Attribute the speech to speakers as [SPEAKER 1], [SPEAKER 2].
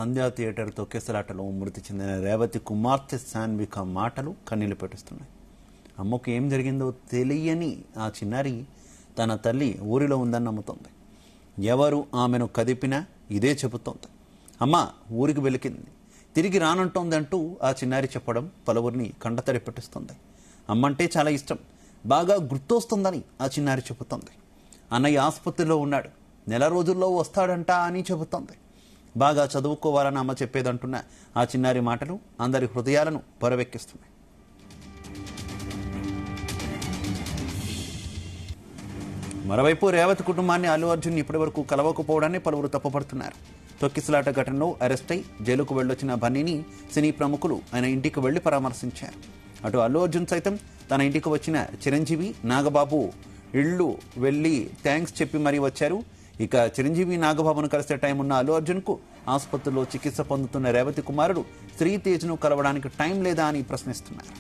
[SPEAKER 1] సంధ్యా theatre తొక్కేసలాటలో మృతి చెందిన రేవతి కుమార్తె శాన్విక మాటలు కన్నీళ్లు పెట్టిస్తున్నాయి. అమ్మకు ఏం జరిగిందో తెలియని ఆ చిన్నారి తన తల్లి ఊరిలో ఉందని నమ్ముతోంది. ఎవరు ఆమెను కదిపినా ఇదే చెబుతోంది. అమ్మ ఊరికి వెలికింది, తిరిగి రానంటోంది అంటూ ఆ చిన్నారి చెప్పడం పలువురిని కండతడి పెట్టిస్తుంది. అమ్మంటే చాలా ఇష్టం, బాగా గుర్తొస్తుందని ఆ చిన్నారి చెబుతోంది. అన్నయ్య ఆసుపత్రిలో ఉన్నాడు, నెల రోజుల్లో వస్తాడంట అని చెబుతోంది. బాగా చదువుకోవాలని అమ్మ చెప్పేదంటున్న ఆ చిన్నారి మాటలు అందరి హృదయాలను పరవెక్కిస్తున్నాయి. మరోవైపు రేవతి కుటుంబాన్ని అల్లు అర్జున్ ఇప్పటి వరకు కలవకపోవడాన్ని పలువురు తప్పుపడుతున్నారు. తొక్కిసలాట ఘటనలో అరెస్ట్ అయి జైలుకు వెళ్లొచ్చిన బన్నీని సినీ ప్రముఖులు ఆయన ఇంటికి వెళ్లి పరామర్శించారు. అటు అల్లు అర్జున్ సైతం తన ఇంటికి వచ్చిన చిరంజీవి, నాగబాబు ఇళ్లు వెళ్లి థ్యాంక్స్ చెప్పి మరీ వచ్చారు. ఇక చిరంజీవి, నాగబాబును కలిసే టైం ఉన్న అల్లు అర్జున్కు ఆసుపత్రిలో చికిత్స పొందుతున్న రేవతి కుమారుడు శ్రీతేజ్ను కలవడానికి టైం లేదా అని ప్రశ్నిస్తున్నారు.